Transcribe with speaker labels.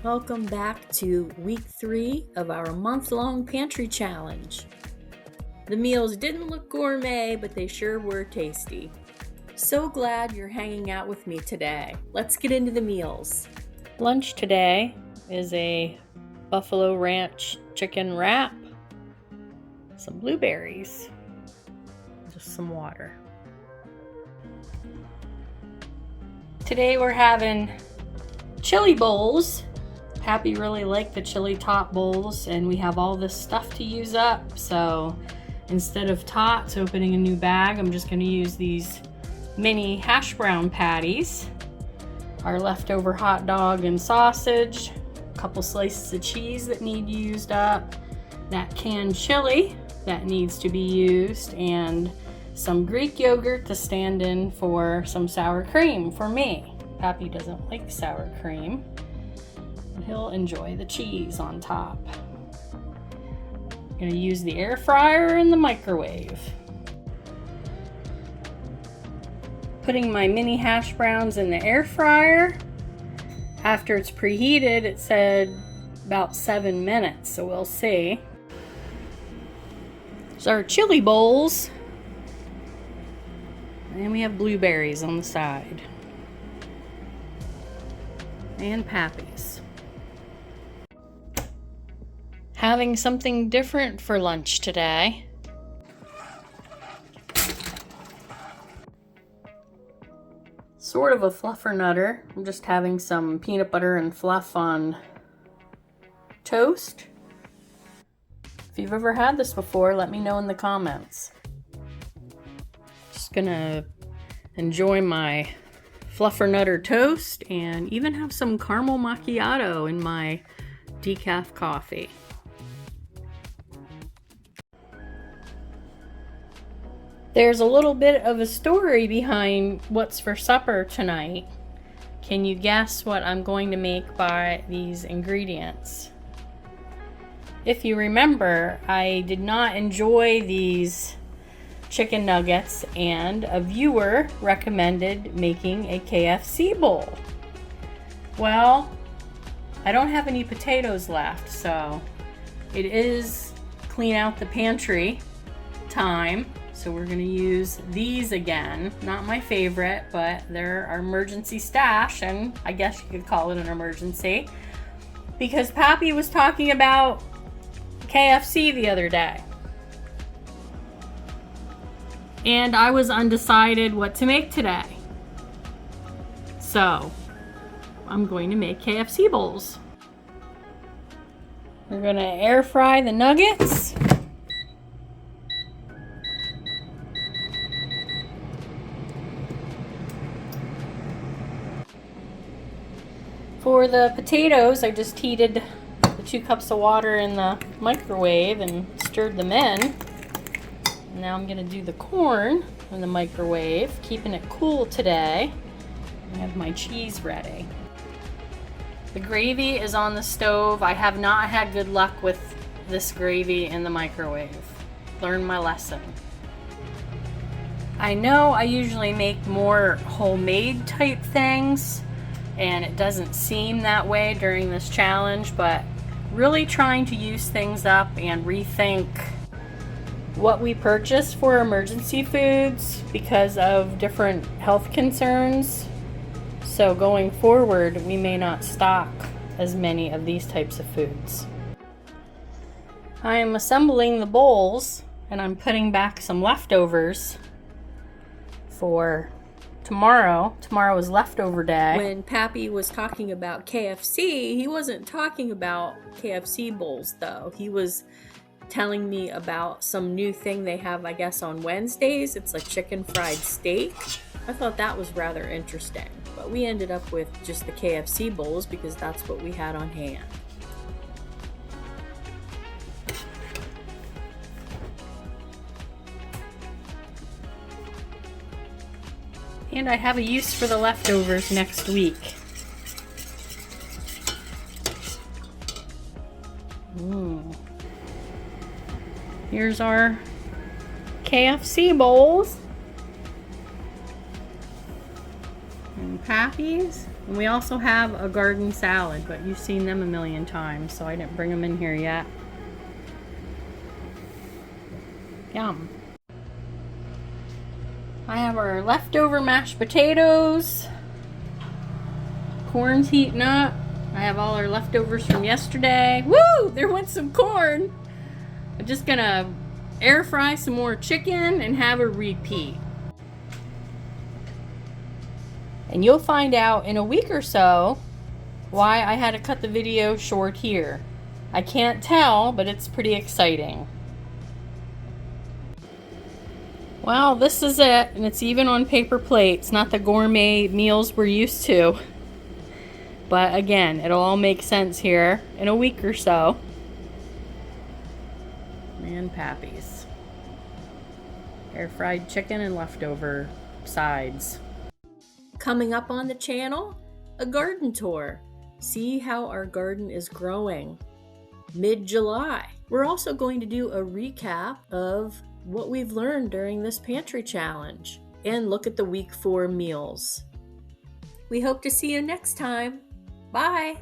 Speaker 1: Welcome back to week 3 of our month-long pantry challenge. The meals didn't look gourmet, but they sure were tasty. So glad you're hanging out with me today. Let's get into the meals. Lunch today is a Buffalo Ranch chicken wrap, some blueberries, just some water. Today we're having chili bowls. Happy really liked the chili top bowls, and we have all this stuff to use up. So instead of tots opening a new bag, I'm just going to use these mini hash brown patties, our leftover hot dog and sausage, a couple slices of cheese that need used up, that canned chili that needs to be used, and some Greek yogurt to stand in for some sour cream for me. Pappy doesn't like sour cream, and he'll enjoy the cheese on top. I'm gonna use the air fryer and the microwave. Putting my mini hash browns in the air fryer. After it's preheated, it said about 7 minutes, so we'll see. There's our chili bowls. And we have blueberries on the side. And Pappy's. Having something different for lunch today. Sort of a fluffernutter. I'm just having some peanut butter and fluff on toast. If you've ever had this before, let me know in the comments. Just gonna enjoy my fluffernutter toast and even have some caramel macchiato in my decaf coffee. There's a little bit of a story behind what's for supper tonight. Can you guess what I'm going to make by these ingredients? If you remember, I did not enjoy these chicken nuggets, and a viewer recommended making a KFC bowl. Well, I don't have any potatoes left, so it is clean out the pantry time. So we're gonna use these again. Not my favorite, but they're our emergency stash, and I guess you could call it an emergency, because Pappy was talking about KFC the other day. And I was undecided what to make today. So I'm going to make KFC bowls. We're gonna air fry the nuggets. For the potatoes, I just heated the 2 cups of water in the microwave and stirred them in. Now I'm going to do the corn in the microwave, keeping it cool today. I have my cheese ready. The gravy is on the stove. I have not had good luck with this gravy in the microwave. Learned my lesson. I know I usually make more homemade type things, and it doesn't seem that way during this challenge, but really trying to use things up and rethink what we purchase for emergency foods because of different health concerns. So going forward, we may not stock as many of these types of foods. I am assembling the bowls, and I'm putting back some leftovers for tomorrow. Tomorrow is leftover day. When Pappy was talking about KFC, he wasn't talking about KFC bowls though. He was telling me about some new thing they have, I guess, on Wednesdays. It's like chicken fried steak. I thought that was rather interesting, but we ended up with just the KFC bowls because that's what we had on hand. And I have a use for the leftovers next week. Here's our KFC bowls. And Pappy's. And we also have a garden salad, but you've seen them a million times, so I didn't bring them in here yet. Yum. I have our leftover mashed potatoes. Corn's heating up. I have all our leftovers from yesterday. Woo! There went some corn. I'm just gonna air fry some more chicken and have a repeat. And you'll find out in a week or so why I had to cut the video short here. I can't tell, but it's pretty exciting. Well, this is it, and it's even on paper plates, not the gourmet meals we're used to. But again, it'll all make sense here in a week or so. And Pappy's. Air fried chicken and leftover sides. Coming up on the channel, a garden tour. See how our garden is growing. Mid-July. We're also going to do a recap of what we've learned during this pantry challenge and look at the week 4 meals. We hope to see you next time. Bye!